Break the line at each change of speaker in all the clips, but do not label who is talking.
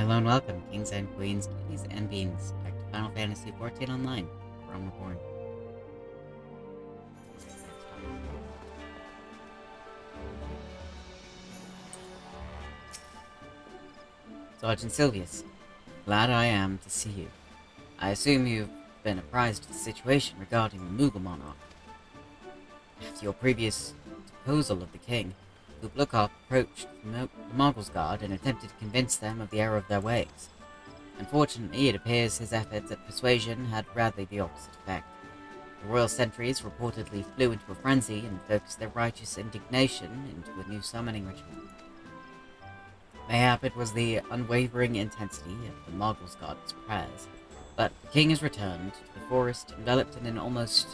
Hello and welcome, kings and queens, kitties and beans, back to Final Fantasy XIV Online from Reborn. Sergeant Sylvius, glad I am to see you. I assume you've been apprised of the situation regarding the Moogle Monarch. After your previous deposal of the king, Kublukov approached the Mogul's Guard and attempted to convince them of the error of their ways. Unfortunately, it appears his efforts at persuasion had rather the opposite effect. The royal sentries reportedly flew into a frenzy and focused their righteous indignation into a new summoning ritual. Mayhap it was the unwavering intensity of the Mogul's god's prayers, but the king has returned to the forest enveloped in an almost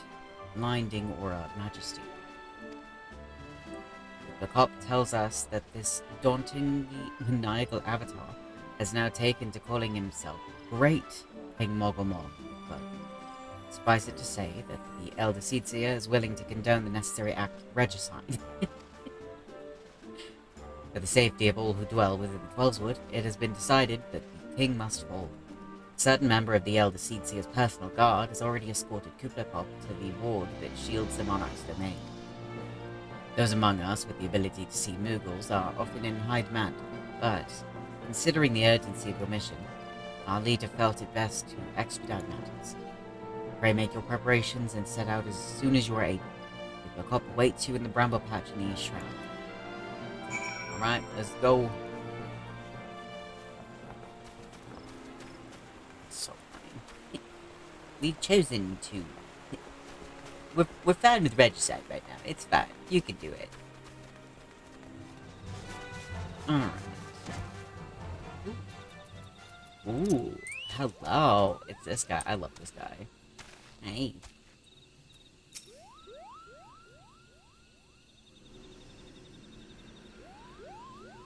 blinding aura of majesty. The cop tells us that this dauntingly maniacal avatar has now taken to calling himself Great King Mogulmog. But suffice it to say that the elder Eorzea is willing to condone the necessary act of regicide. For the safety of all who dwell within the Twelveswood, it has been decided that the king must fall. A certain member of the elder Eorzea's personal guard has already escorted Kublukov to the ward that shields the monarch's domain. Those among us with the ability to see Moogles are often in high demand, but considering the urgency of your mission, our leader felt it best to expedite matters. Pray make your preparations and set out as soon as you are able. The cop awaits you in the bramble patch in the East Shroud. Alright, let's go. So funny. We've chosen to... We're fine with regicide right now. It's fine. You can do it. Alright. Ooh, hello. It's this guy. I love this guy. Hey.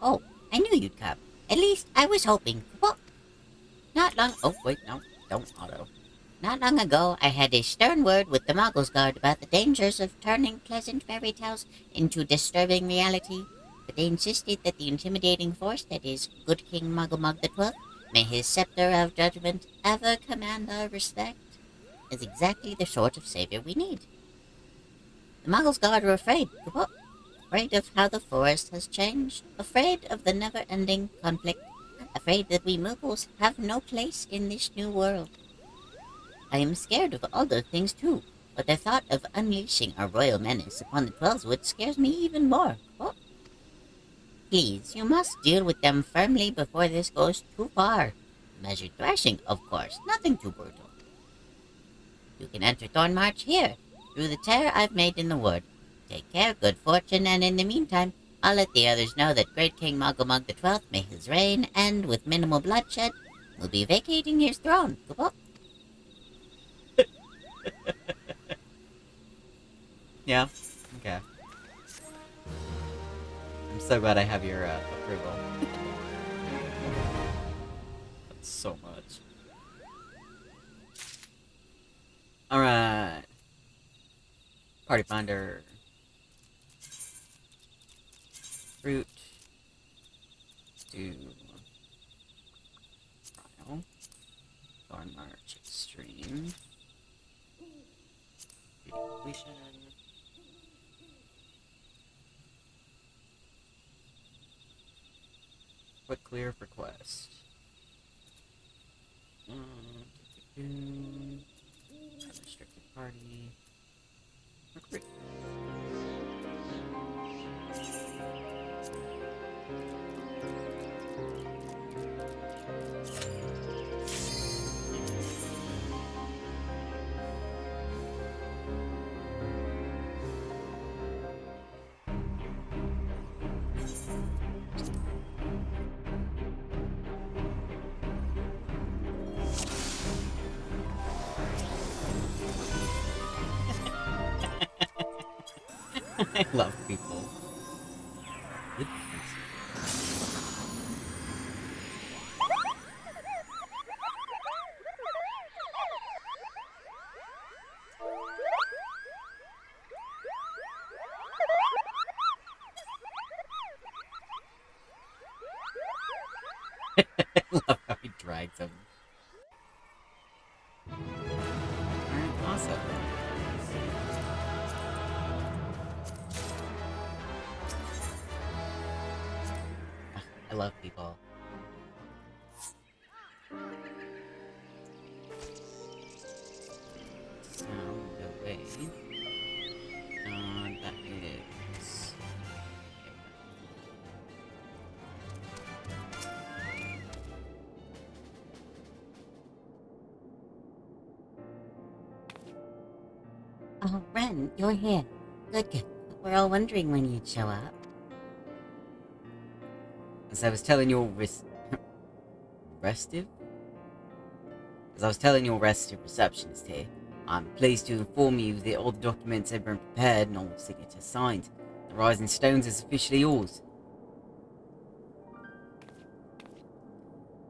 Oh, I knew you'd come. At least I was hoping. Well, not long...
Oh, wait, no. Don't auto.
Not long ago, I had a stern word with the Moggle's Guard about the dangers of turning pleasant fairy tales into disturbing reality, but they insisted that the intimidating force that is Good King Muggle the XII, may his scepter of judgment ever command our respect, is exactly the sort of savior we need. The Moggle's Guard are afraid, afraid of how the forest has changed, afraid of the never-ending conflict, afraid that we Moogles have no place in this new world. I am scared of other things too, but the thought of unleashing our royal menace upon the Twelveswood scares me even more. Oh. Please, you must deal with them firmly before this goes too far. Measured thrashing, of course, nothing too brutal. You can enter Thornmarch here, through the tear I've made in the wood. Take care, good fortune, and in the meantime, I'll let the others know that Great King Mogulmog the XII, may his reign end with minimal bloodshed, will be vacating his throne. Goodbye.
Yeah, okay. I'm so glad I have your approval. That's so much. Alright. Party finder. Fruit. Do. Trial. Thornmarch Extreme. Completion. Quick clear for quest. Unrestricted party. Recruit. I love people. Good I love item. Alright, awesome. I love people. Sound away. That is...
Oh, Ren, you're here. Good, good. We're all wondering when you'd show up.
As I was telling your restive? As I was telling your restive receptionist here, I'm pleased to inform you that all the documents have been prepared and all signatures signed. The Rising Stones is officially yours.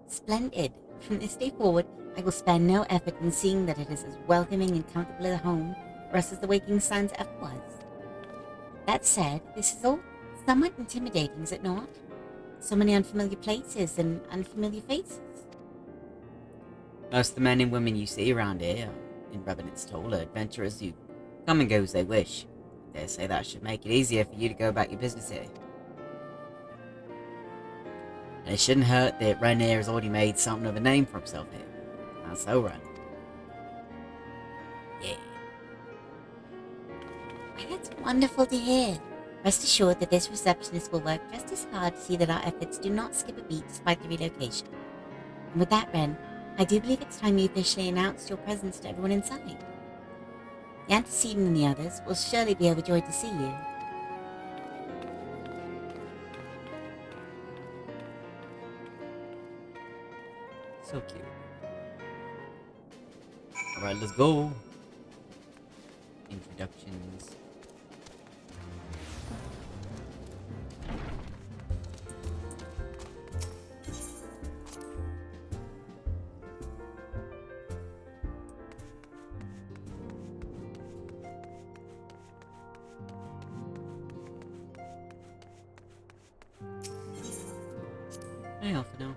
Splendid. From this day forward, I will spare no effort in seeing that it is as welcoming and comfortable a home for us as the Waking Sands ever was. That said, this is all somewhat intimidating, is it not? So many unfamiliar places and unfamiliar faces.
Most of the men and women you see around here, in Revenant's Toll, are adventurers who come and go as they wish. I dare say that should make it easier for you to go about your business here. And it shouldn't hurt that Ren here has already made something of a name for himself here. That's so Ren. Yeah.
Why, that's wonderful to hear. Rest assured that this receptionist will work just as hard to see that our efforts do not skip a beat despite the relocation. And with that, Ren, I do believe it's time you officially announced your presence to everyone inside. The antecedent and the others will surely be overjoyed to see you.
So cute. Alright, let's go. Introductions. Hey, Alpha now.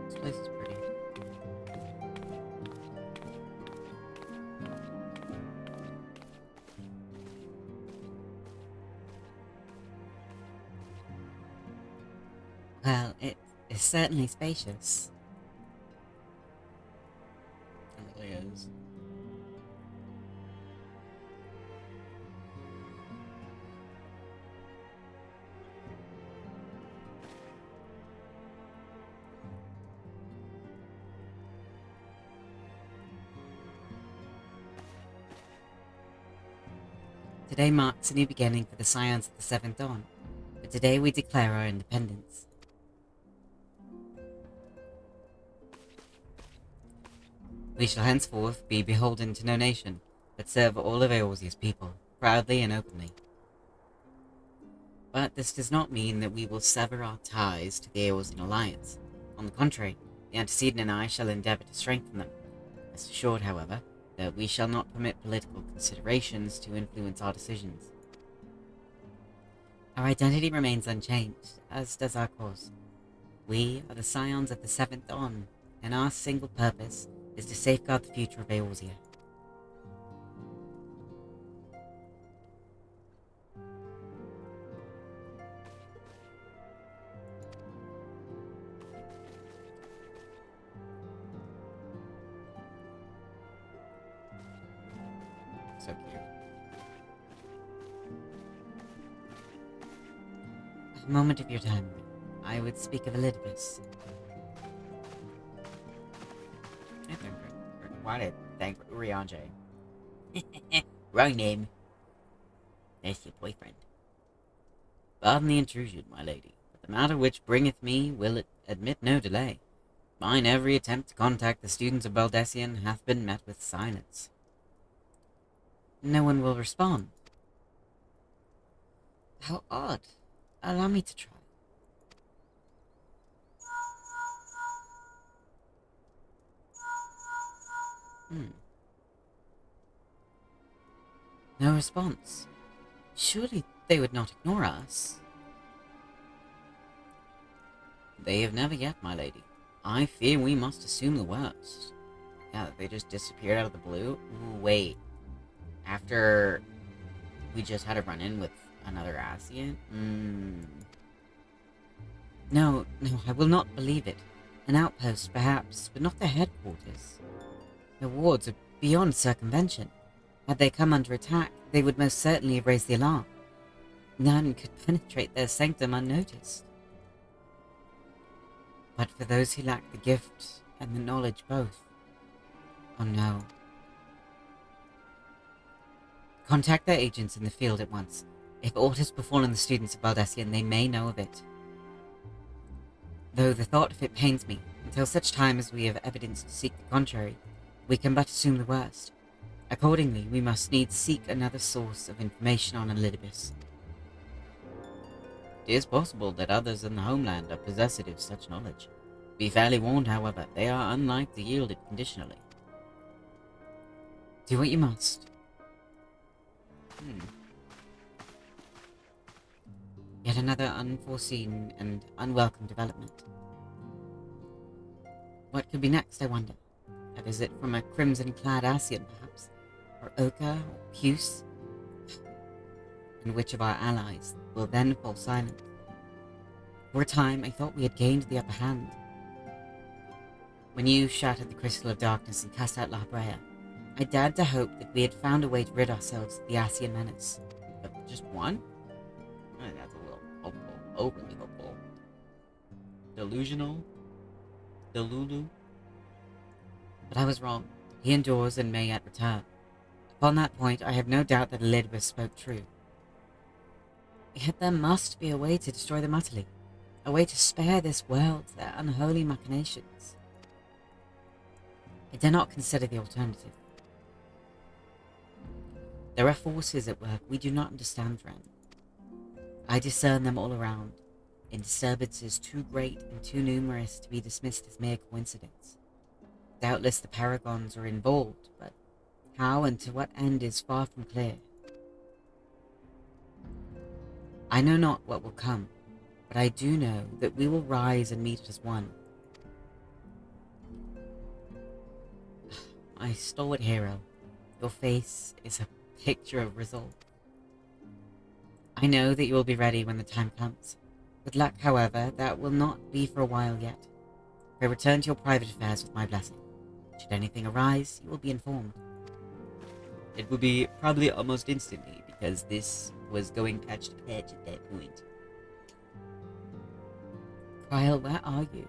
This place is pretty. Well, it is certainly spacious. It really is. Today marks a new beginning for the Scions of the Seventh Dawn, but today we declare our independence. We shall henceforth be beholden to no nation, but serve all of Eorzea's people, proudly and openly. But this does not mean that we will sever our ties to the Eorzean alliance. On the contrary, the antecedent and I shall endeavour to strengthen them. Rest assured, however, that we shall not permit political considerations to influence our decisions. Our identity remains unchanged, as does our cause. We are the Scions of the Seventh Dawn, and our single purpose is to safeguard the future of Eorzea. So cute. A moment of your time, I would speak of Elidibus. Why did thank Uriange? Wrong name. There's your boyfriend. Pardon the intrusion, my lady, but the matter which bringeth me will admit no delay. Mine every attempt to contact the students of Baldessian hath been met with silence. No one will respond. How odd. Allow me to try. Hmm. No response. Surely they would not ignore us. They have never yet, my lady. I fear we must assume the worst. Yeah, they just disappeared out of the blue? Ooh, wait. After we just had a run-in with another Asian? No, I will not believe it. An outpost, perhaps, but not their headquarters. Their wards are beyond circumvention. Had they come under attack, they would most certainly have raised the alarm. None could penetrate their sanctum unnoticed. But for those who lack the gift and the knowledge both, oh no. Contact their agents in the field at once. If aught has befallen the students of Baldesion, they may know of it. Though the thought of it pains me, until such time as we have evidence to seek the contrary, we can but assume the worst. Accordingly, we must needs seek another source of information on Elidibus. It is possible that others in the homeland are possessed of such knowledge. Be fairly warned, however, they are unlike to yield it conditionally. Do what you must. Yet another unforeseen and unwelcome development. What could be next, I wonder? A visit from a crimson-clad Asian, perhaps? Or Oka, or Puce? And which of our allies will then fall silent? For a time, I thought we had gained the upper hand. When you shattered the Crystal of Darkness and cast out La Brea, I dared to hope that we had found a way to rid ourselves of the Asian menace. But just one? That's a little hopeful. Overly hopeful. Delusional? Delulu? But I was wrong. He endures and may yet return. Upon that point, I have no doubt that Elidibus spoke true. Yet there must be a way to destroy them utterly. A way to spare this world their unholy machinations. I dare not consider the alternative. There are forces at work we do not understand, friend. I discern them all around, in disturbances too great and too numerous to be dismissed as mere coincidence. Doubtless the paragons are involved, but how and to what end is far from clear. I know not what will come, but I do know that we will rise and meet as one. My stalwart hero, your face is a picture of resolve. I know that you will be ready when the time comes. With luck, however, that will not be for a while yet. Pray return to your private affairs with my blessing. Should anything arise, you will be informed. It will be probably almost instantly, because this was going patch to patch at that point. Kyle, where are you?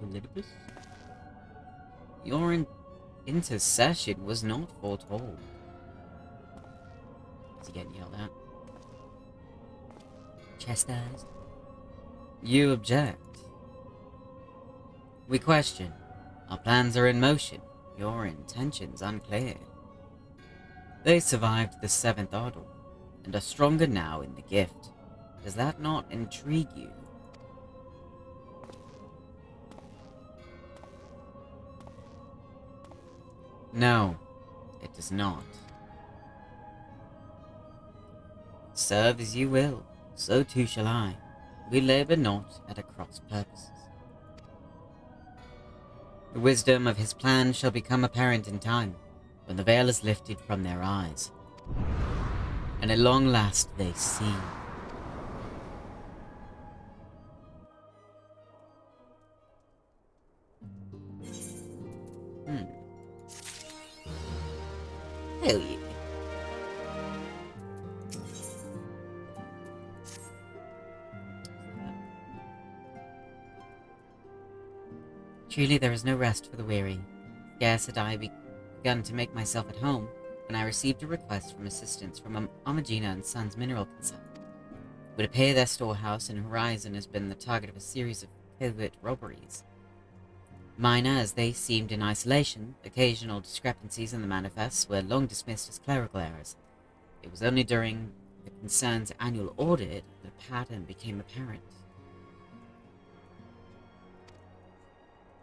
Elidibus? Your intercession was not foretold. Is he getting yelled at? Chastised? You object. We question. Our plans are in motion. Your intentions unclear. They survived the 7th Ardor, and are stronger now in the gift. Does that not intrigue you? No, it does not. Serve as you will, so too shall I. We labor not at a cross purposes. The wisdom of his plan shall become apparent in time, when the veil is lifted from their eyes, and at long last they see. Hell yeah. Truly there is no rest for the weary. Scarce had I begun to make myself at home, when I received a request from assistance from Amagina and Sons Mineral Concern. It would appear their storehouse in Horizon has been the target of a series of covert robberies. Minor as they seemed in isolation, occasional discrepancies in the manifests were long dismissed as clerical errors. It was only during the concern's annual audit that a pattern became apparent.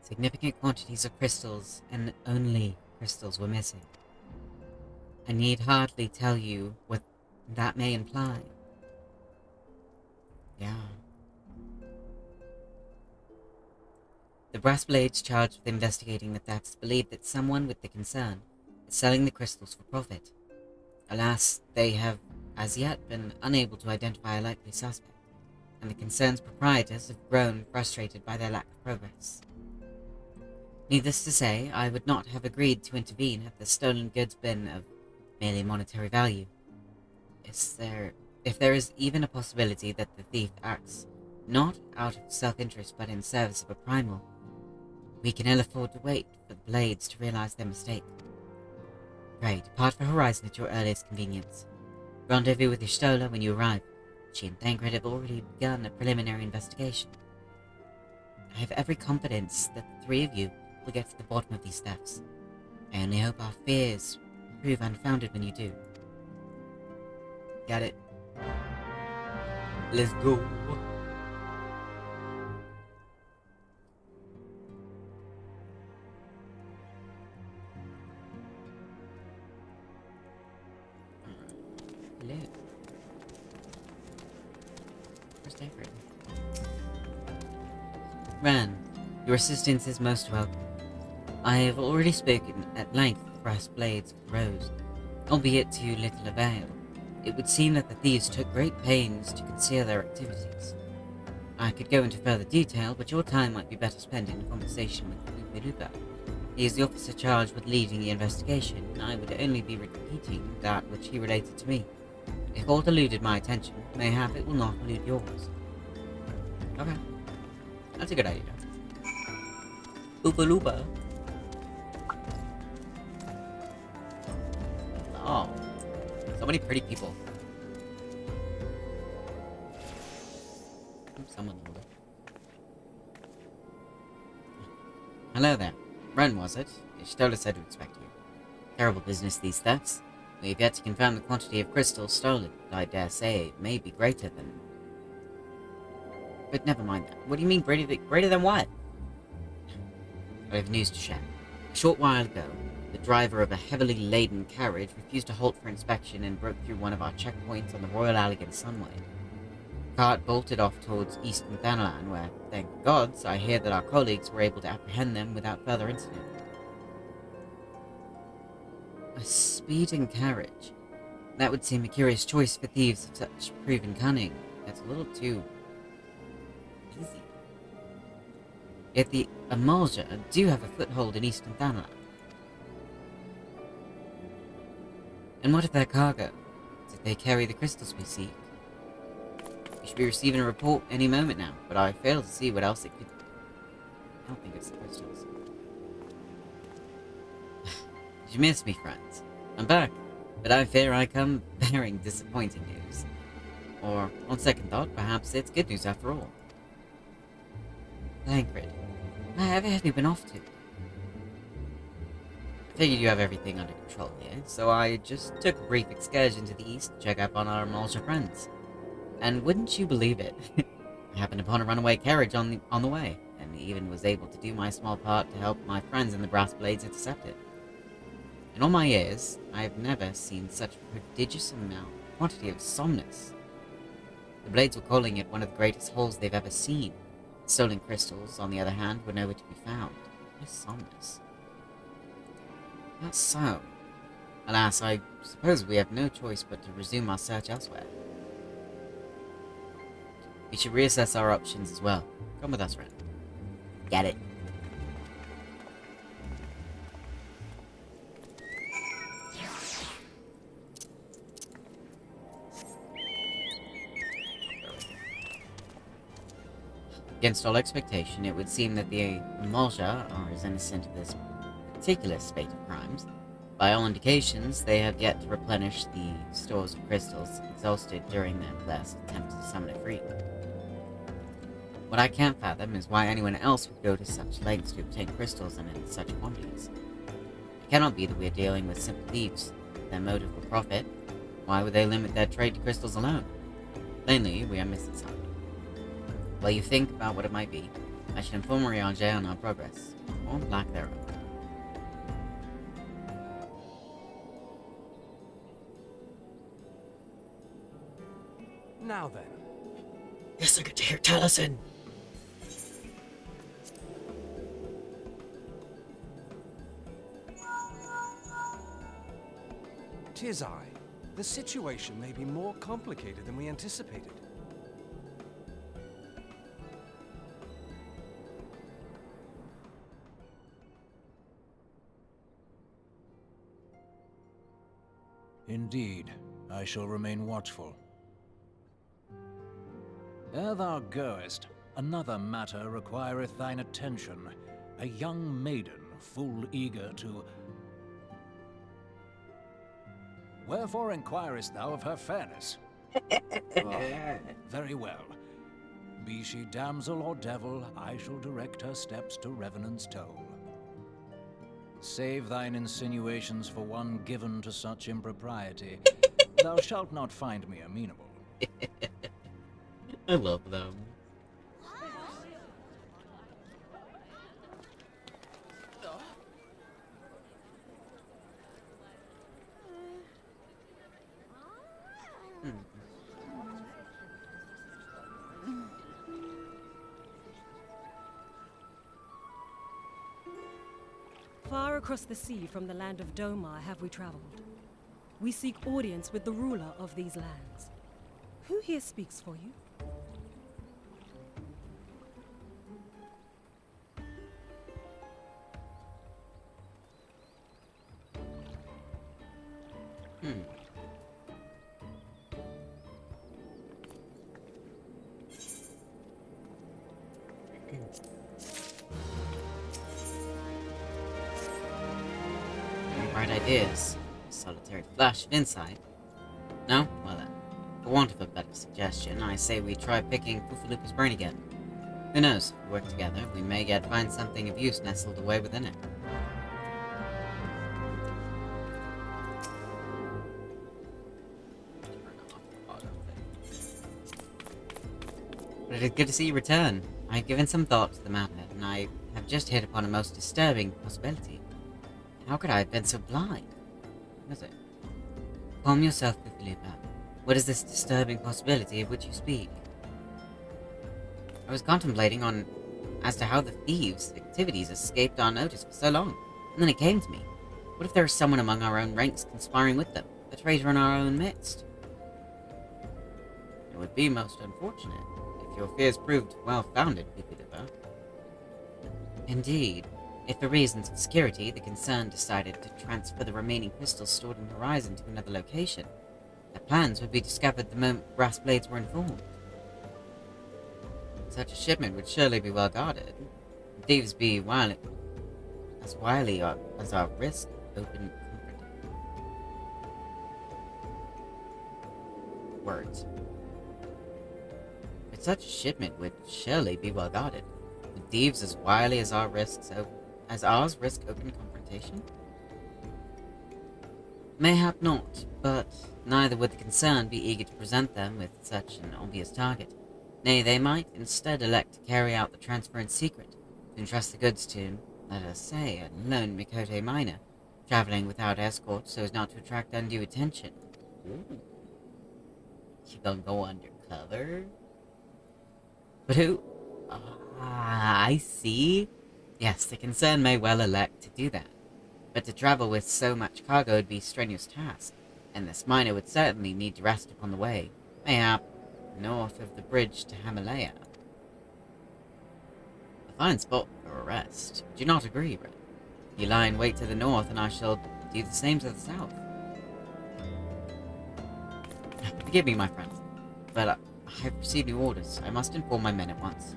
Significant quantities of crystals, and only crystals, were missing. I need hardly tell you what that may imply. Yeah. The brass blades charged with investigating the thefts believe that someone with the concern is selling the crystals for profit. Alas, they have as yet been unable to identify a likely suspect, and the concern's proprietors have grown frustrated by their lack of progress. Needless to say, I would not have agreed to intervene had the stolen goods been of merely monetary value. If there is even a possibility that the thief acts not out of self-interest but in service of a primal, we can ill afford to wait for the blades to realize their mistake. Pray, depart for Horizon at your earliest convenience. Rendezvous with Y'shtola when you arrive. She and Thancred have already begun a preliminary investigation. I have every confidence that the three of you will get to the bottom of these thefts. I only hope our fears prove unfounded when you do. Got it? Let's go. Hello. Where's David? Ran, your assistance is most welcome. I have already spoken at length of the brass blades of the Rose, albeit to little avail. It would seem that the thieves took great pains to conceal their activities. I could go into further detail, but your time might be better spent in a conversation with Lupa. He is the officer charged with leading the investigation, and I would only be repeating that which he related to me. If aught eluded my attention, mayhap it will not elude yours. Okay. That's a good idea. Oopa Loopa. Oh. So many pretty people. Someone older. Hello there. Ren, was it? Y'shtola said to expect you. Terrible business, these thefts. We have yet to confirm the quantity of crystals stolen, but I dare say it may be greater than... But never mind that. What do you mean greater than what? I have news to share. A short while ago, the driver of a heavily laden carriage refused to halt for inspection and broke through one of our checkpoints on the Royal Allegan Sunway. The cart bolted off towards Eastern Thanalan, where, thank the gods, I hear that our colleagues were able to apprehend them without further incident. A speeding carriage. That would seem a curious choice for thieves of such proven cunning. That's a little too easy. Yet the Eorzea do have a foothold in Eastern Thanalan. And what of their cargo? Did they carry the crystals we seek? We should be receiving a report any moment now, but I fail to see what else it could... I don't think it's the crystals. Did you miss me, friends? I'm back, but I fear I come bearing disappointing news. Or, on second thought, perhaps it's good news after all. Thancred, where have you been off to? I figured you have everything under control here, so I just took a brief excursion to the east to check up on our Eorzea friends. And wouldn't you believe it, I happened upon a runaway carriage on the way, and even was able to do my small part to help my friends in the Brass Blades intercept it. In all my years, I have never seen such a prodigious quantity of somnus. The Blades were calling it one of the greatest hauls they've ever seen. Stolen crystals, on the other hand, were nowhere to be found. What is somnus? That's so. Alas, I suppose we have no choice but to resume our search elsewhere. We should reassess our options as well. Come with us, Ren. Get it. Against all expectation, it would seem that the Eorzea are as innocent of this particular spate of crimes. By all indications, they have yet to replenish the stores of crystals exhausted during their last attempt to summon it free. What I can't fathom is why anyone else would go to such lengths to obtain crystals and in such quantities. It cannot be that we are dealing with simple thieves. Their motive for profit. Why would they limit their trade to crystals alone? Plainly, we are missing something. While you think about what it might be, I should inform Eorzea on our progress, or lack thereof.
Now then.
Yes, I get to hear Taliesin.
'Tis I. The situation may be more complicated than we anticipated.
Indeed, I shall remain watchful. Ere thou goest, another matter requireth thine attention. A young maiden, full eager to... Wherefore inquirest thou of her fairness? Very well. Be she damsel or devil, I shall direct her steps to Revenant's Toll. Save thine insinuations for one given to such impropriety. Thou shalt not find me amenable.
I love them.
Far across the sea from the land of Domar have we traveled. We seek audience with the ruler of these lands. Who here speaks for you?
Bright ideas. A solitary flash of insight. No? Well then, for want of a better suggestion, I say we try picking Pufalupa's brain again. Who knows? If we work together, we may yet find something of use nestled away within it. But it is good to see you return. I have given some thought to the matter, and I have just hit upon a most disturbing possibility. How could I have been so blind? What is it? Calm yourself, Pufalupa. What is this disturbing possibility of which you speak? I was contemplating as to how the thieves' activities escaped our notice for so long, and then it came to me. What if there is someone among our own ranks conspiring with them, a traitor in our own midst? It would be most unfortunate if your fears proved well-founded, Pufalupa. Indeed. If for reasons of security, the concern decided to transfer the remaining crystals stored in Horizon to another location, their plans would be discovered the moment brass blades were informed. Such a shipment would surely be well guarded. Thieves be as wily as our risk open comforted. Words. But such a shipment would surely be well guarded. Would thieves as wily as our risks as ours risk open confrontation? Mayhap not, but neither would the concerned be eager to present them with such an obvious target. Nay, they might instead elect to carry out the transfer in secret, to entrust the goods to, let us say, a lone Mikote miner, traveling without escort so as not to attract undue attention. Ooh. You gonna go undercover? But who? I see. Yes, the concern may well elect to do that, but to travel with so much cargo would be a strenuous task, and this miner would certainly need to rest upon the way, mayhap north of the bridge to Himalaya. A fine spot for a rest. Do you not agree, Red? You lie in wait to the north, and I shall do the same to the south. Forgive me, my friend, but I have received new orders. I must inform my men at once.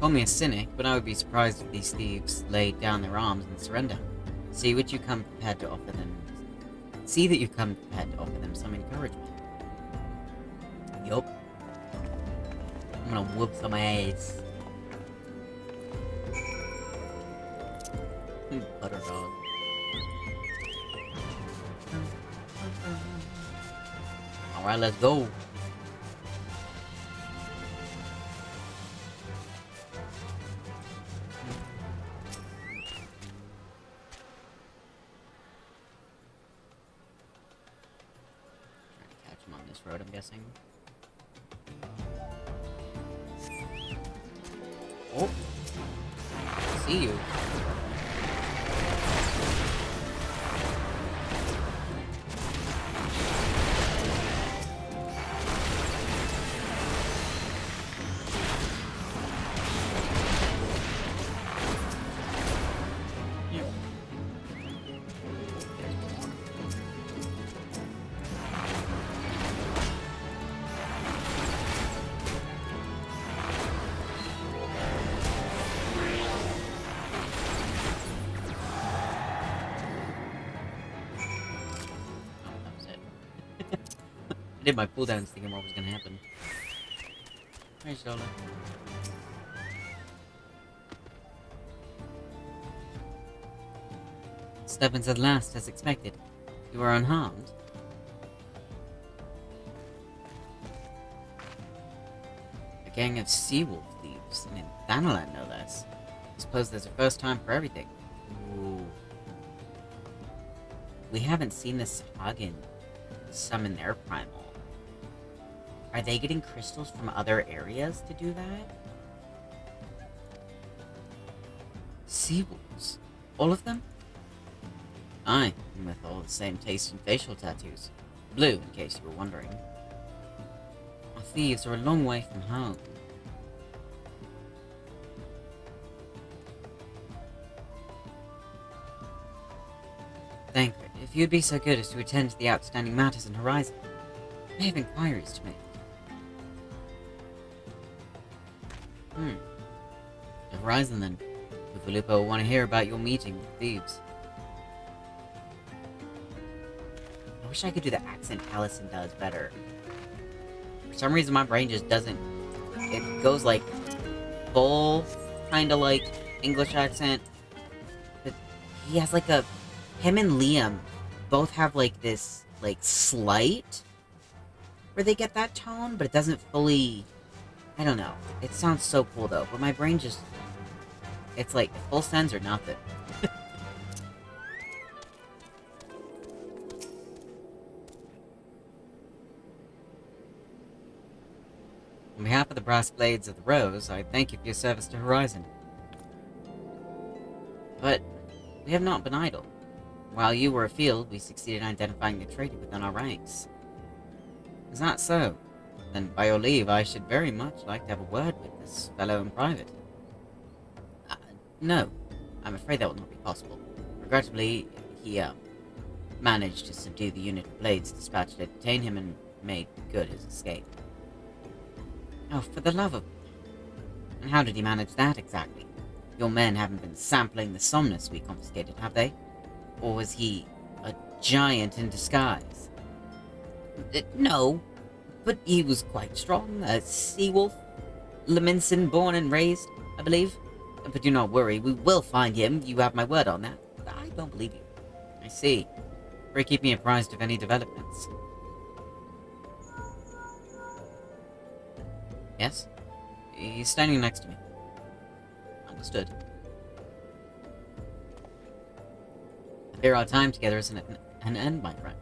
Call me a cynic, but I would be surprised if these thieves laid down their arms and surrender. See what you come prepared to offer them. See that you come prepared to offer them some encouragement. Yup. I'm gonna whoop some ass. Butter dog. Alright, let's go. Catch him on this road, I'm guessing. Oh, I see you. I did my cooldowns thinking what was gonna happen. Hey, Zola. Stebbins at last, as expected. You were unharmed. A gang of seawolf thieves, and in Thanalan no less. I suppose there's a first time for everything. Ooh. We haven't seen the Sahuagin summon their primal. Are they getting crystals from other areas to do that? Seawolves? All of them? Aye, and with all the same taste in facial tattoos. Blue, in case you were wondering. Our thieves are a long way from home. Thancred, if you'd be so good as to attend to the outstanding matters in Horizon. I have inquiries to make. The Horizon, then. Ufulupa will want to hear about your meeting with thieves. I wish I could do the accent Allison does better. For some reason, my brain just doesn't... It goes, like, full, kind of like, English accent. But he has, like, a... Him and Liam both have, like, this, like, slight... where they get that tone, but it doesn't fully... I don't know. It sounds so cool, though, but my brain just... It's like, full sends or nothing. On behalf of the Brass Blades of the Rose, I thank you for your service to Horizon. But we have not been idle. While you were afield, we succeeded in identifying the traitor within our ranks. Is that so? Then, by your leave, I should very much like to have a word with this fellow in private. No. I'm afraid that will not be possible. Regrettably, he, managed to subdue the unit of blades dispatched to detain him and made good his escape. Oh, for the love of... And how did he manage that, exactly? Your men haven't been sampling the somnus we confiscated, have they? Or was he a giant in disguise? No. But he was quite strong, a sea-wolf. Leminson born and raised, I believe. But do not worry, we will find him, you have my word on that. But I don't believe you. I see. Pray keep me apprised of any developments. Yes? He's standing next to me. Understood. I fear our time together is an end, my friend.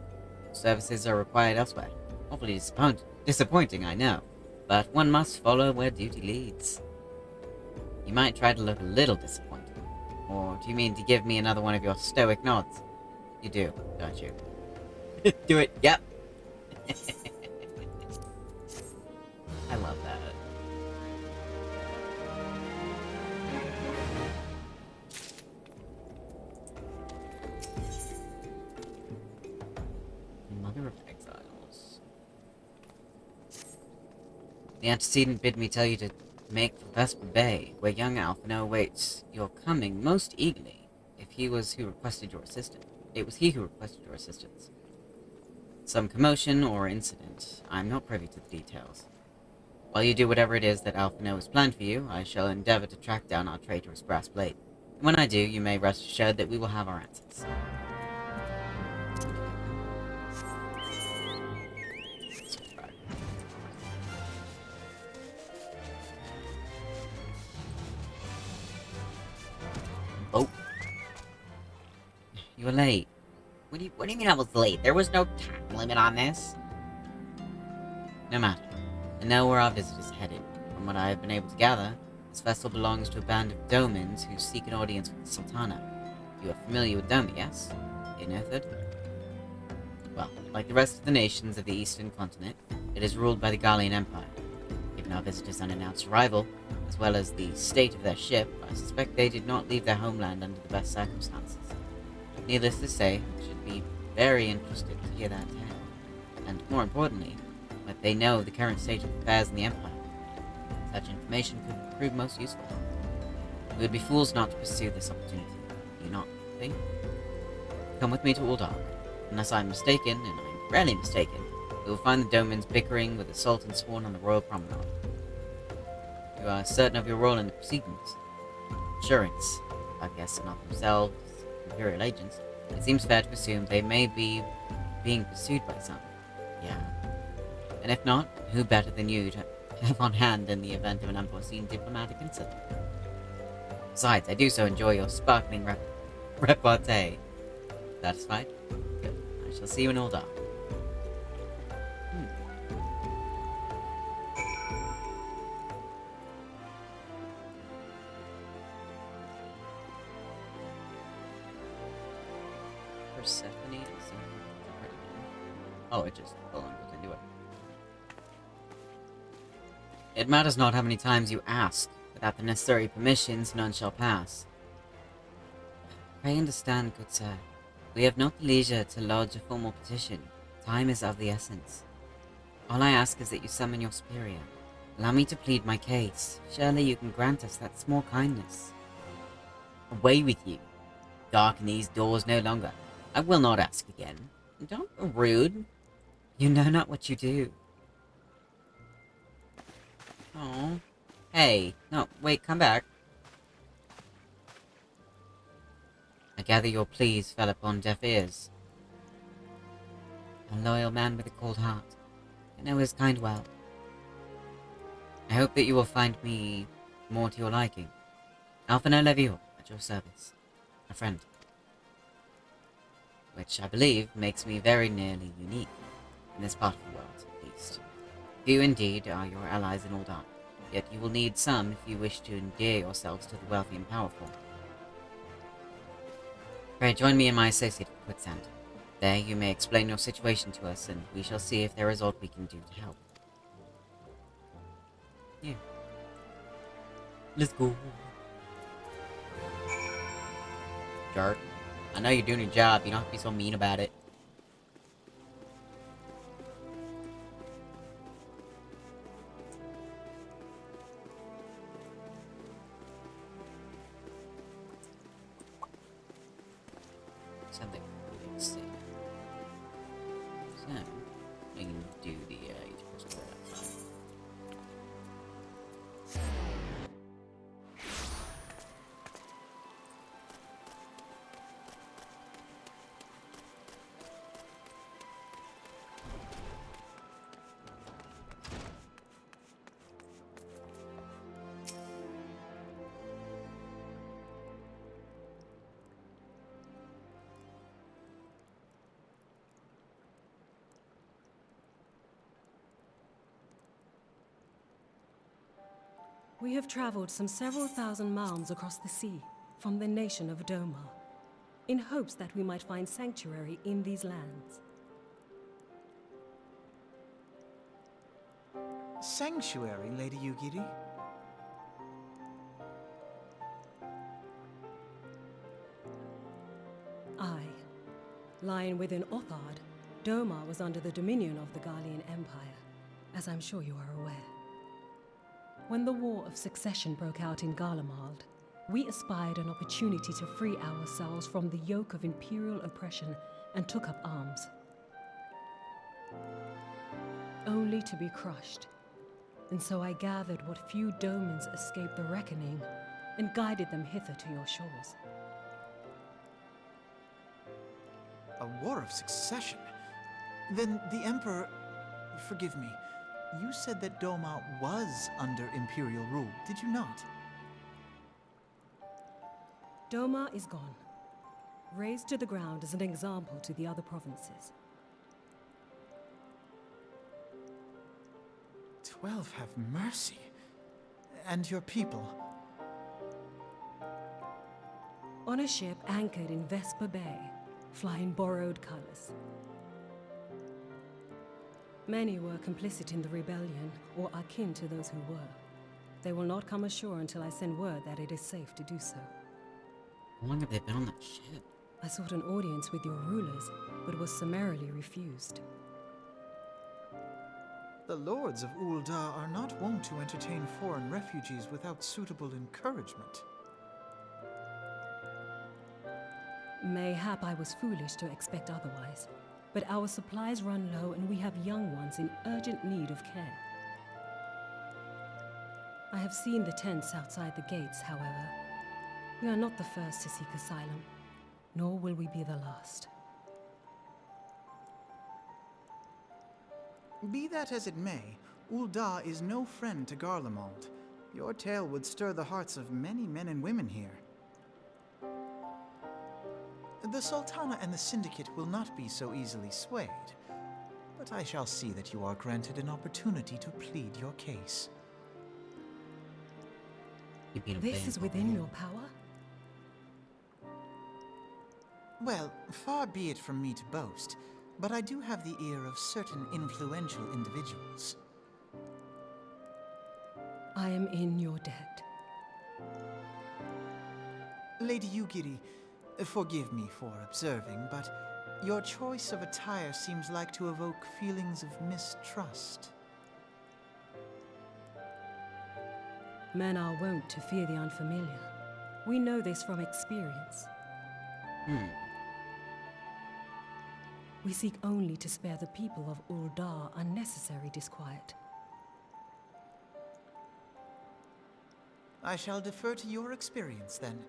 Services are required elsewhere. Awfully disappointing, I know. But one must follow where duty leads. You might try to look a little disappointed. Or do you mean to give me another one of your stoic nods? You do, don't you? Do it, yep. I love that. Mother of Exiles. The antecedent bid me tell you to make for Vesper Bay, where young Alphino awaits your coming most eagerly. If he was who requested your assistance. It was he who requested your assistance. Some commotion or incident. I'm not privy to the details. While you do whatever it is that Alphino has planned for you, I shall endeavor to track down our traitorous brass blade. And when I do, you may rest assured that we will have our answers. Oh. You were late.
What do you mean I was late? There was no time limit on this.
No matter. I know where our visitors headed. From what I have been able to gather, this vessel belongs to a band of Domans who seek an audience with the Sultana. You are familiar with Doma, yes? In Earthwood? Well, like the rest of the nations of the Eastern continent, it is ruled by the Gallian Empire. Given our visitors' unannounced arrival, as well as the state of their ship, I suspect they did not leave their homeland under the best circumstances. Needless to say, I should be very interested to hear that tale. And more importantly, let they know the current state of affairs in the Empire. Such information could prove most useful. We would be fools not to pursue this opportunity. Do you not think? Come with me to Uldark. Unless I'm mistaken, and I'm rarely mistaken, we will find the Domans bickering with the Sultan sworn on the Royal Promenade. You are certain of your role in the proceedings? Assurance. Our guests are not themselves Imperial agents. It seems fair to assume they may be being pursued by some. Yeah. And if not, who better than you to have on hand in the event of an unforeseen diplomatic incident? Besides, I do so enjoy your sparkling repartee. Satisfied? Good. I shall see you in Uldark. Persephone is oh, it just fell into it. It matters not how many times you ask. Without the necessary permissions, none shall pass. Pray understand, good sir. We have not the leisure to lodge a formal petition. Time is of the essence. All I ask is that you summon your superior. Allow me to plead my case. Surely you can grant us that small kindness. Away with you. Darken these doors no longer. I will not ask again. Don't be rude. You know not what you do. Oh. Hey. No, wait, come back. I gather your pleas fell upon deaf ears. A loyal man with a cold heart. I know his kind well. I hope that you will find me more to your liking. Alphino Levio, at your service. A friend. Which I believe makes me very nearly unique, in this part of the world, at least. Few indeed are your allies in Uldark, yet you will need some if you wish to endear yourselves to the wealthy and powerful. Pray join me in my associate at Quicksand. There you may explain your situation to us, and we shall see if there is aught we can do to help. Yeah. Let's go. Jerk. I know you're doing your job, you don't have to be so mean about it. Something really sick. So, we can do the each person outside.
We have traveled some several thousand miles across the sea from the nation of Doma, in hopes that we might find sanctuary in these lands.
Sanctuary, Lady Yugiri?
Aye. Lying within Othard, Doma was under the dominion of the Gallian Empire, as I'm sure you are aware. When the War of Succession broke out in Garlemald, we espied an opportunity to free ourselves from the yoke of imperial oppression and took up arms. Only to be crushed. And so I gathered what few domans escaped the reckoning and guided them hither to your shores.
A war of succession? Then the Emperor... Forgive me. You said that Doma was under Imperial rule, did you not?
Doma is gone, razed to the ground as an example to the other provinces.
12 have mercy. And your people?
On a ship anchored in Vesper Bay, flying borrowed colors. Many were complicit in the rebellion, or akin to those who were. They will not come ashore until I send word that it is safe to do so.
How long have they been on that ship?
I sought an audience with your rulers, but was summarily refused.
The lords of Ul'dah are not wont to entertain foreign refugees without suitable encouragement.
Mayhap I was foolish to expect otherwise, but our supplies run low and we have young ones in urgent need of care. I have seen the tents outside the gates, however. We are not the first to seek asylum, nor will we be the last.
Be that as it may, Ul'dah is no friend to Garlemald. Your tale would stir the hearts of many men and women here. The Sultana and the Syndicate will not be so easily swayed, but I shall see that you are granted an opportunity to plead your case.
This is within your power?
Well, far be it from me to boast, but I do have the ear of certain influential individuals.
I am in your debt.
Lady Yugiri, forgive me for observing, but your choice of attire seems like to evoke feelings of mistrust.
Men are wont to fear the unfamiliar. We know this from experience. We seek only to spare the people of Ul'dah unnecessary disquiet.
I shall defer to your experience, then.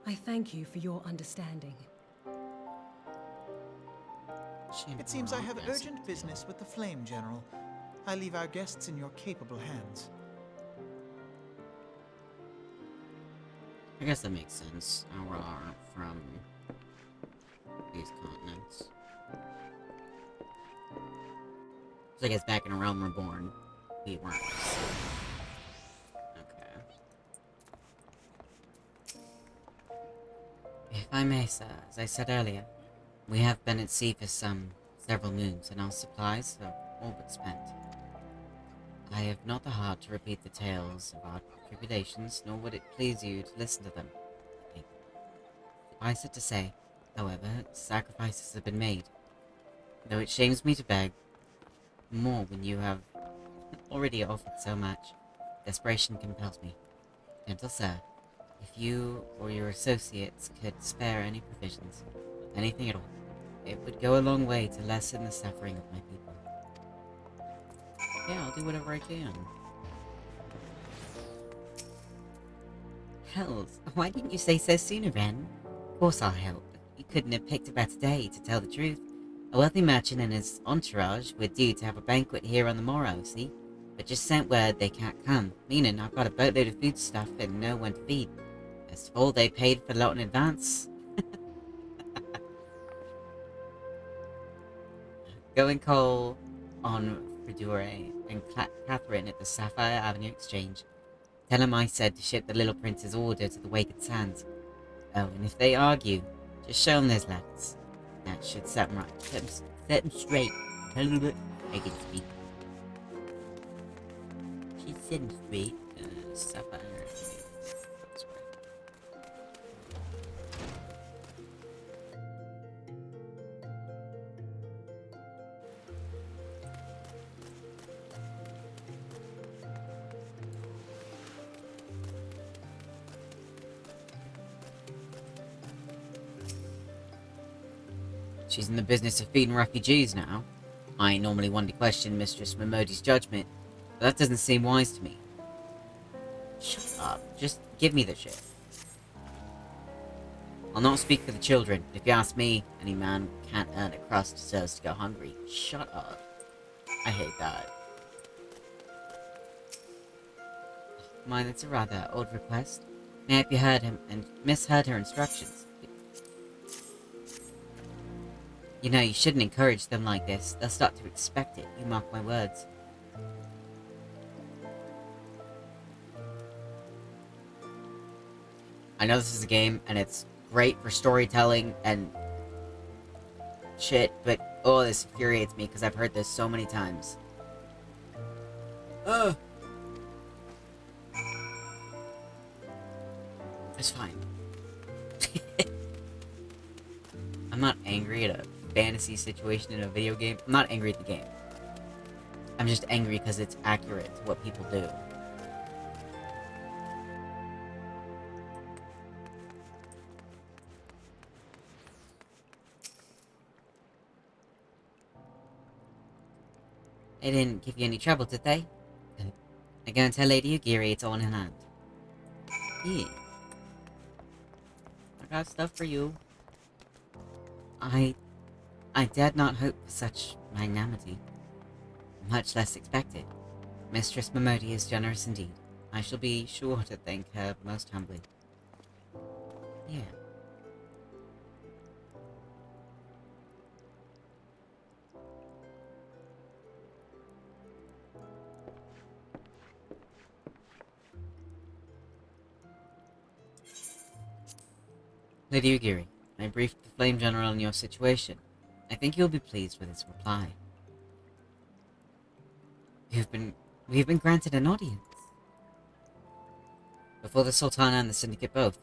I thank you for your understanding.
It seems I have urgent business with the Flame General. I leave our guests in your capable hands.
I guess that makes sense. Aurora from these continents. So I guess back in a realm reborn, we weren't. Okay. If I may, sir, as I said earlier, we have been at sea for several moons, and our supplies are all but spent. I have not the heart to repeat the tales of our tribulations, nor would it please you to listen to them. Suffice it to say, however, sacrifices have been made. Though it shames me to beg more when you have already offered so much, desperation compels me. Gentle sir, if you or your associates could spare any provisions, anything at all, it would go a long way to lessen the suffering of my people. Yeah, I'll do whatever I can. Hells, why didn't you say so sooner, Ren? Of course I'll help. You couldn't have picked a better day, to tell the truth. A wealthy merchant and his entourage were due to have a banquet here on the morrow, see? But just sent word they can't come, meaning I've got a boatload of foodstuff and no one to feed. Best of all, they paid for the lot in advance. Go and call on Fridure and Catherine at the Sapphire Avenue Exchange. Tell them I said to ship the little prince's order to the Waked Sands. Oh, and if they argue, just show them those letters. That should set them right. Set them straight. Tell them that I can speak. She said them straight. Sapphire Avenue. That's right. She's in the business of feeding refugees now. I ain't normally one to question Mistress Momodi's judgment, but that doesn't seem wise to me. Shut up. Just give me the shit. I'll not speak for the children. If you ask me, any man who can't earn a crust deserves to go hungry. Shut up. I hate that. Mine, it's a rather odd request. May I hope you heard him and misheard her instructions. You know, you shouldn't encourage them like this. They'll start to expect it. You mark my words. I know this is a game, and it's great for storytelling and shit, but oh, this infuriates me because I've heard this so many times. Ugh. It's fine. I'm not angry at a fantasy situation in a video game. I'm not angry at the game. I'm just angry because it's accurate to what people do. They didn't give you any trouble, did they? I go and tell Lady Ugiri it's all in hand. Yeah. I got stuff for you. I dared not hope for such magnanimity. Much less expected. Mistress Momodi is generous indeed. I shall be sure to thank her most humbly. Yeah. Lady Ugiri, I briefed the Flame General on your situation. I think you'll be pleased with his reply. We've been granted an audience. Before the Sultana and the Syndicate both,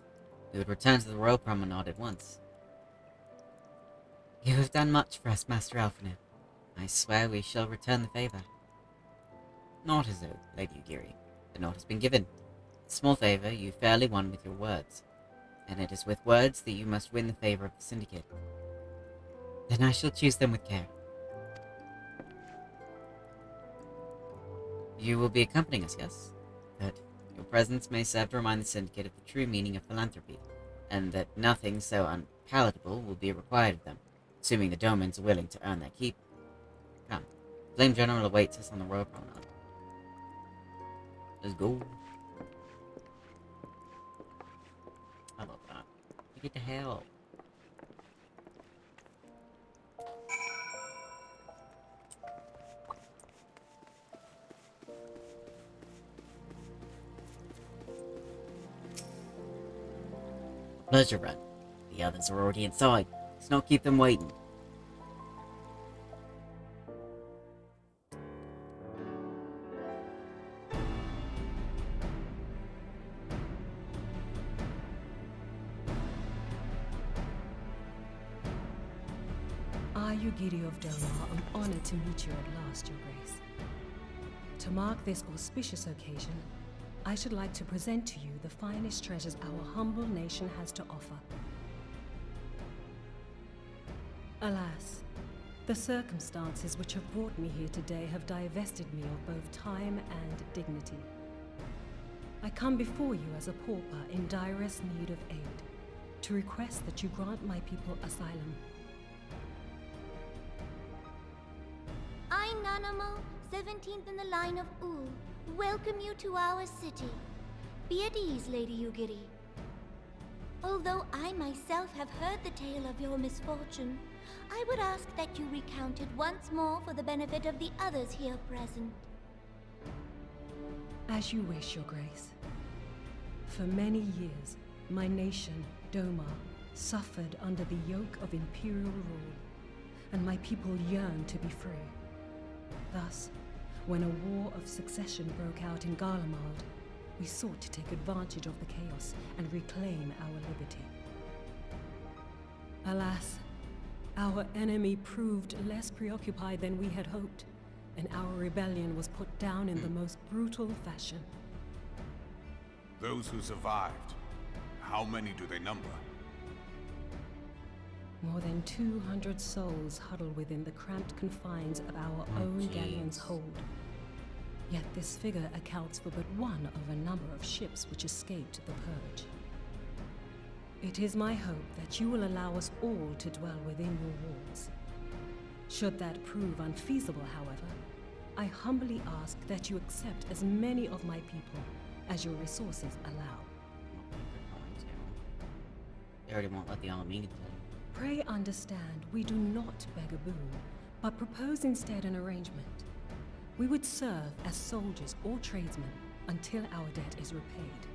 we would return to the Royal Promenade at once. You have done much for us, Master Alphinaud. I swear we shall return the favor. Not as though, Lady Ugiri. The note has been given. A small favor you fairly won with your words. And it is with words that you must win the favor of the Syndicate. Then I shall choose them with care. You will be accompanying us, yes? Good. Your presence may serve to remind the Syndicate of the true meaning of philanthropy, and that nothing so unpalatable will be required of them, assuming the Domans are willing to earn their keep. Come, Flame General awaits us on the Royal Promenade. Let's go. I love that. You get the hell. Pleasure run. The others are already inside. Let's not keep them waiting.
I, Ugiri of Doma, am honored to meet you at last, Your Grace. To mark this auspicious occasion, I should like to present to you the finest treasures our humble nation has to offer. Alas, the circumstances which have brought me here today have divested me of both time and dignity. I come before you as a pauper in direst need of aid, to request that you grant my people asylum.
I, Nanamo, 17th in the line of Ul, welcome you to our city. Be at ease, Lady Ugiri. Although I myself have heard the tale of your misfortune, I would ask that you recount it once more for the benefit of the others here present.
As you wish, Your Grace. For many years, my nation, Doma, suffered under the yoke of imperial rule, and my people yearned to be free. Thus, when a war of succession broke out in Garlemald, we sought to take advantage of the chaos and reclaim our liberty. Alas, our enemy proved less preoccupied than we had hoped, and our rebellion was put down in the most brutal fashion.
Those who survived, how many do they number?
More than 200 souls huddle within the cramped confines of our own galleon's hold. Yet this figure accounts for but one of a number of ships which escaped the purge. It is my hope that you will allow us all to dwell within your walls. Should that prove unfeasible, however, I humbly ask that you accept as many of my people as your resources allow.
They already won't let the Alameda do.
Pray understand, we do not beg a boon, but propose instead an arrangement. We would serve as soldiers or tradesmen until our debt is repaid.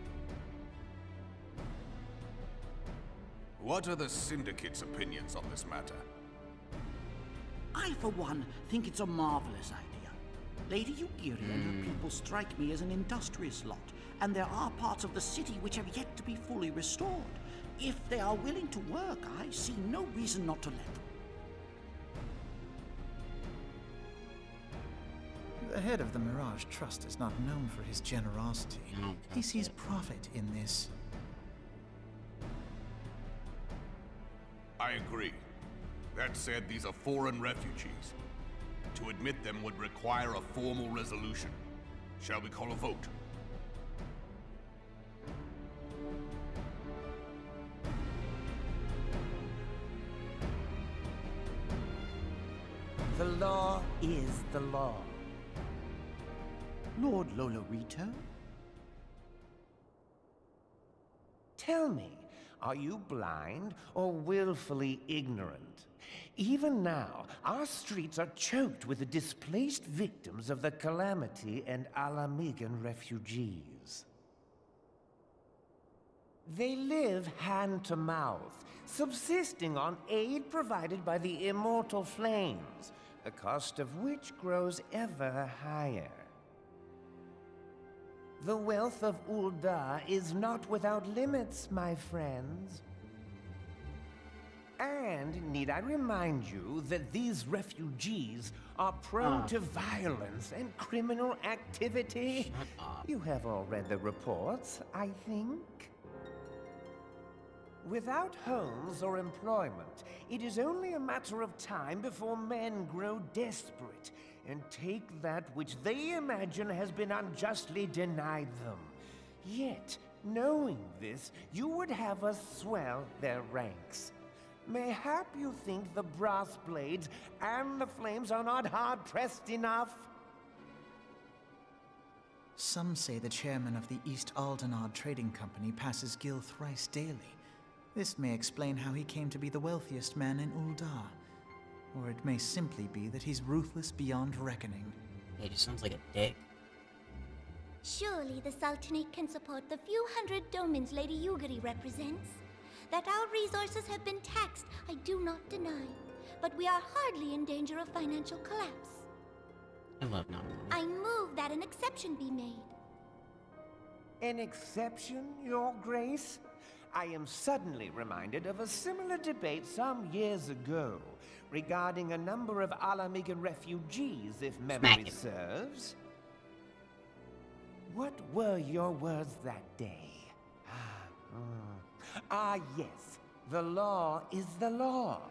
What are the Syndicate's opinions on this matter?
I, for one, think it's a marvelous idea. Lady Eorzea and her people strike me as an industrious lot, and there are parts of the city which have yet to be fully restored. If they are willing to work, I see no reason not to let them.
The head of the Mirage Trust is not known for his generosity. He sees profit in this.
I agree. That said, these are foreign refugees. To admit them would require a formal resolution. Shall we call a vote?
The law is the law.
Lord Lolorito?
Tell me, are you blind or willfully ignorant? Even now, our streets are choked with the displaced victims of the Calamity and Alamigan refugees. They live hand to mouth, subsisting on aid provided by the immortal flames, the cost of which grows ever higher. The wealth of Ul'dah is not without limits, my friends. And need I remind you that these refugees are prone to violence and criminal activity?
Shut up.
You have all read the reports, I think. Without homes or employment, it is only a matter of time before men grow desperate and take that which they imagine has been unjustly denied them. Yet, knowing this, you would have us swell their ranks. Mayhap you think the brass blades and the flames are not hard-pressed enough?
Some say the chairman of the East Aldenard Trading Company passes Gil thrice daily. This may explain how he came to be the wealthiest man in Ul'dah. Or it may simply be that he's ruthless beyond reckoning.
He just sounds like a dick.
Surely the Sultanate can support the few hundred domins Lady Eorzea represents. That our resources have been taxed, I do not deny. But we are hardly in danger of financial collapse.
I love Nana.
I move that an exception be made.
An exception, Your Grace? I am suddenly reminded of a similar debate some years ago regarding a number of Alamigan refugees, if memory serves. What were your words that day? Yes, the law is the law,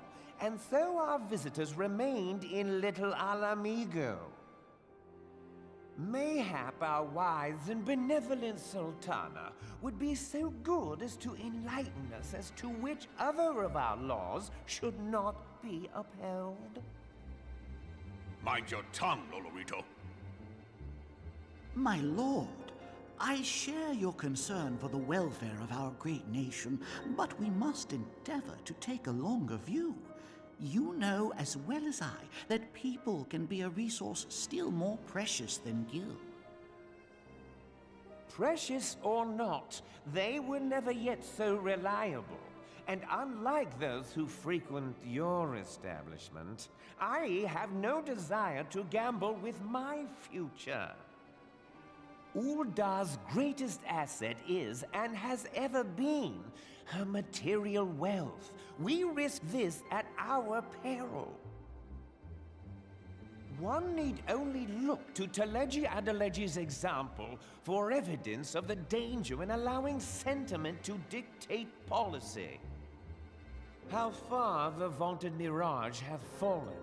and so our visitors remained in Little Alamigo. Mayhap our wise and benevolent Sultana would be so good as to enlighten us as to which other of our laws should not be upheld.
Mind your tongue, Lolorito.
My lord, I share your concern for the welfare of our great nation, but we must endeavor to take a longer view. You know as well as I that people can be a resource still more precious than gil.
Precious or not, they were never yet so reliable. And unlike those who frequent your establishment, I have no desire to gamble with my future. Ul'dah's greatest asset is, and has ever been, her material wealth. We risk this at our peril. One need only look to Teleji Adeleji's example for evidence of the danger in allowing sentiment to dictate policy. how far the vaunted Mirage hath fallen,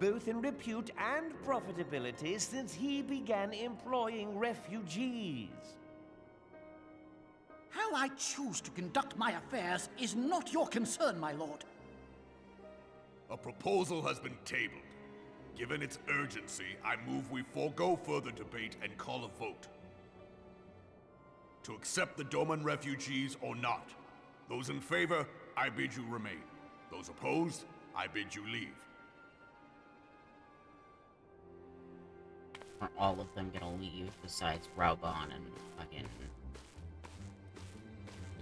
both in repute and profitability, since he began employing refugees.
How I choose to conduct my affairs is not your concern, my lord.
A proposal has been tabled. Given its urgency, I move we forego further debate and call a vote. To accept the Doman refugees or not. Those in favor, I bid you remain. Those opposed, I bid you leave.
Are all of them gonna leave besides Raubon and fucking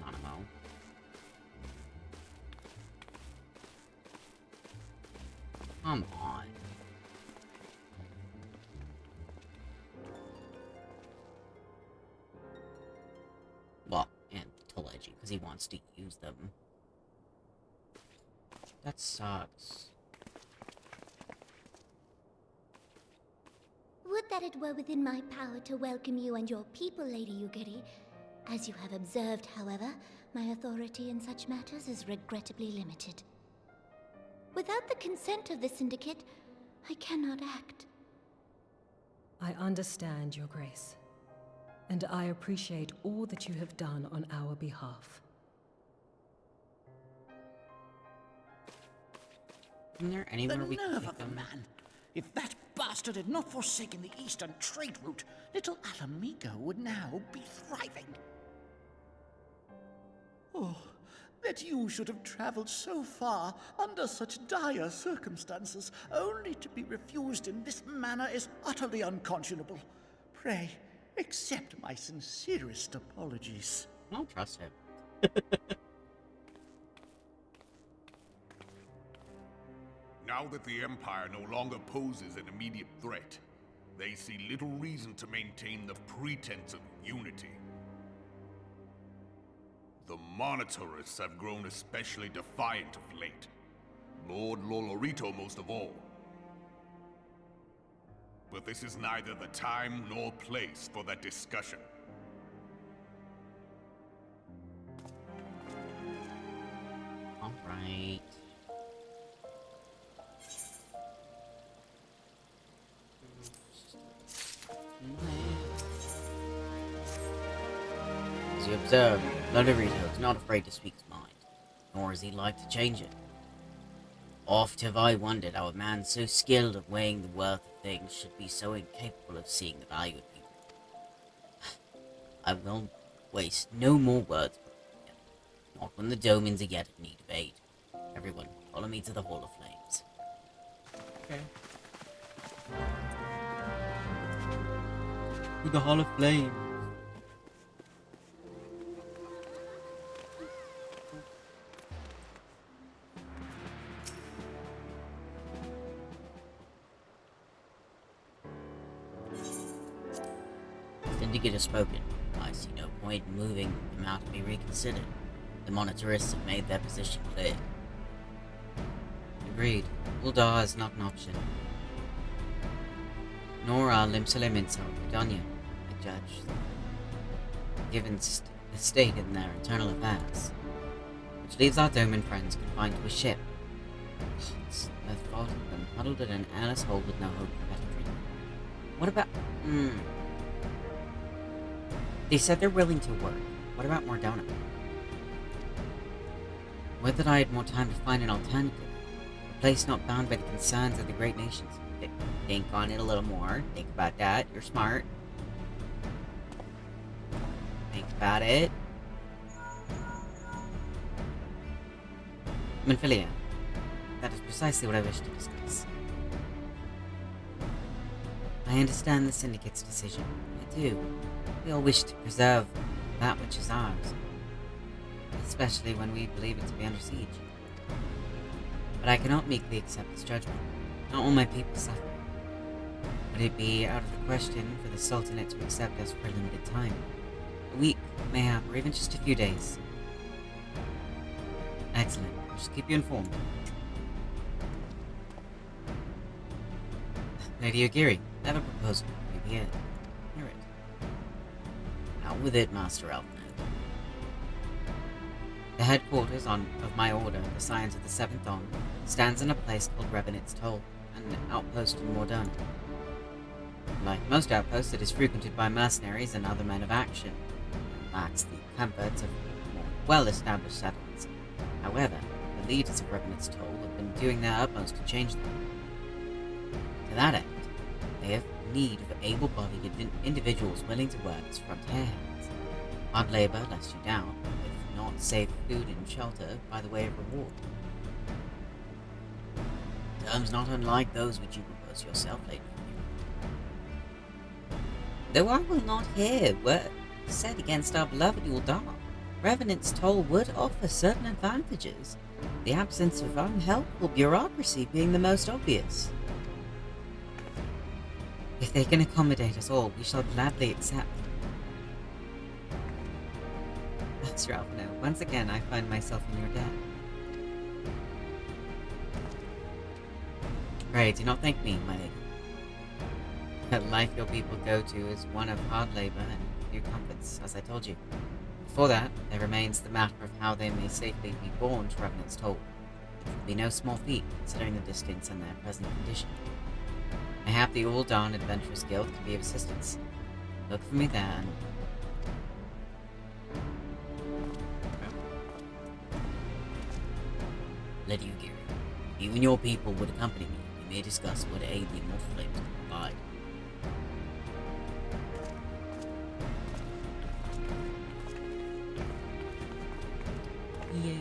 Nanamo? Come on. Well, and Teleji, because he wants to use them. That sucks.
Would that it were within my power to welcome you and your people, Lady Yugiri. As you have observed, however, my authority in such matters is regrettably limited. Without the consent of the Syndicate, I cannot act.
I understand, Your Grace, and I appreciate all that you have done on our behalf.
Isn't there anywhere
The
we can
nerve
take
of the
them?
man! If that bastard had not forsaken the eastern trade route, little Alamigo would now be thriving. Oh, that you should have traveled so far under such dire circumstances, only to be refused in this manner is utterly unconscionable. Pray, accept my sincerest apologies.
I don't trust him.
Now that the Empire no longer poses an immediate threat, they see little reason to maintain the pretense of unity. The Monitorists have grown especially defiant of late. Lord Lolorito most of all. But this is neither the time nor place for that discussion.
Alright. As you observe, Lolorito is not afraid to speak his mind, nor is he like to change it. Oft have I wondered how a man so skilled at weighing the worth of things should be so incapable of seeing the value of people. I will waste no more words, not when the Domans are yet in need of aid. Everyone, follow me to the Hall of Flames. Okay. To the Hall of Flames. Syndicate has spoken. I see no point in moving them out to be reconsidered. The Monitorists have made their position clear. Agreed. Uldar is not an option. Nor are Limsalim or Danya, I judge. Given the state in their internal affairs. Which leaves our Doman friends confined to a ship. It's the thought of them huddled in an airless hold with no hope for better treatment. What about... They said they're willing to work. What about Mordona? Would that I had more time to find an alternative. A place not bound by the concerns of the great nations. Think on it a little more. Think about that. You're smart. Think about it. Minfilia. That is precisely what I wish to discuss. I understand the Syndicate's decision. I do. We all wish to preserve that which is ours. Especially when we believe it to be under siege. But I cannot meekly accept this judgment. Not all my people suffer. Would it be out of the question for the Sultanate to accept us for a limited time? A week, mayhap, or even just a few days. Excellent. I'll just keep you informed. Lady Ogiri, I have a proposal. Maybe hear it. Out with it, Master Elfman. The headquarters of my order, the Scions of the Seventh Dawn, stands in a place called Revenant's Toll, an outpost in Mordona. Like most outposts, it is frequented by mercenaries and other men of action, and lacks the comforts of more well-established settlements. However, the leaders of Revenant's Toll have been doing their utmost to change them. To that end, they have need of able-bodied individuals willing to work as frontier hands. Hard labor lets you down, with not safe food and shelter by the way of reward. Terms not unlike those which you propose yourself, lady. Though I will not hear word said against our beloved Uldar, Revenant's Toll would offer certain advantages, the absence of unhelpful bureaucracy being the most obvious. If they can accommodate us all, we shall gladly accept. That's Ralph, no. Once again, I find myself in your debt. Pray, do not thank me, my lady. The life your people go to is one of hard labor and few comforts, as I told you. Before that, there remains the matter of how they may safely be borne to Revenant's Toll, which will be no small feat, considering the distance and their present condition. Mayhap the Uldan Adventurers Guild can be of assistance. Look for me there and... Lady Ugiri, if you and your people would accompany me, we may discuss what aid the Immortal Flames can provide. Yay!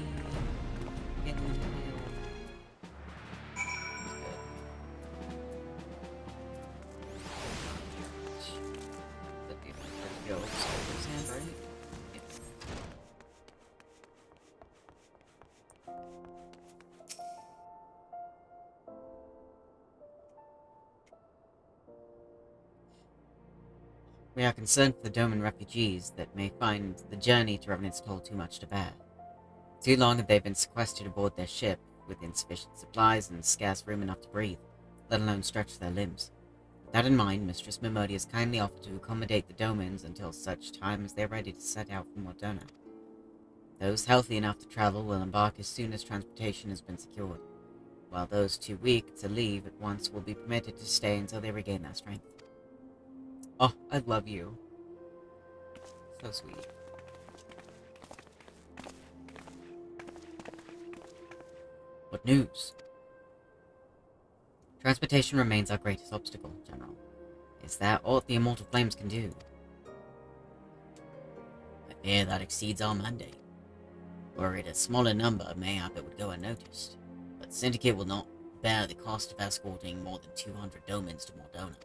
Getting in the mail. We are concerned for the Doman refugees that may find the journey to Revenant's Toll too much to bear. Too long have they been sequestered aboard their ship, with insufficient supplies and scarce room enough to breathe, let alone stretch their limbs. With that in mind, Mistress Mimodi has kindly offered to accommodate the Domans until such time as they are ready to set out from Mordona. Those healthy enough to travel will embark as soon as transportation has been secured, while those too weak to leave at once will be permitted to stay until they regain their strength. Oh, I love you. So sweet. What news? Transportation remains our greatest obstacle, General. Is that all the Immortal Flames can do? I fear that exceeds our mandate. Were it a smaller number, mayhap it would go unnoticed. But Syndicate will not bear the cost of escorting more than 200 Domans to Mordona.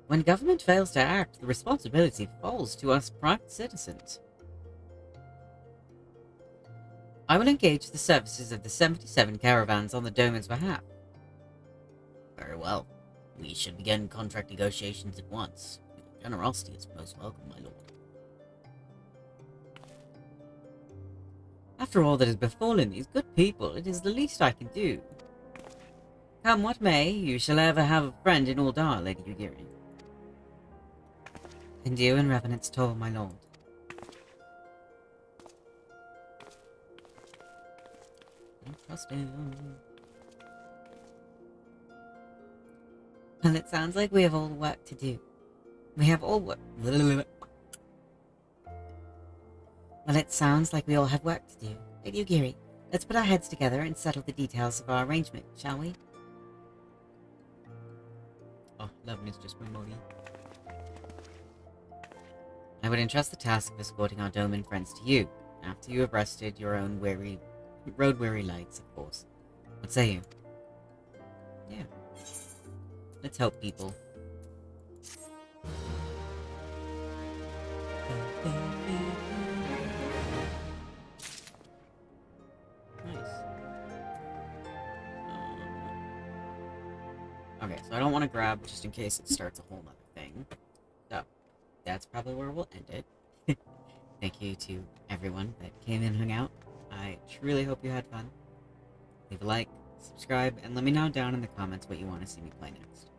When government fails to act, the responsibility falls to us private citizens. I will engage the services of the 77 caravans on the Doman's behalf. Very well. We should begin contract negotiations at once. Your generosity is most welcome, my lord. After all that has befallen these good people, it is the least I can do. Come what may, you shall ever have a friend in Uldar, Lady Ugiri. And you in Revenant's Toll, my lord. Don't trust him. Well, it sounds like we have all work to do. We have all work. Well, it sounds like we all have work to do. Lady Ugiri, let's put our heads together and settle the details of our arrangement, shall we? Oh, love Mistress Mimodi. I would entrust the task of escorting our Doman friends to you, after you have rested your own road-weary legs, of course. What say you? Yeah. Let's help people. Nice. Okay, so I don't want to grab just in case it starts a whole nother thing. So, that's probably where we'll end it. Thank you to everyone that came and hung out. I truly hope you had fun. Leave a like, subscribe, and let me know down in the comments what you want to see me play next.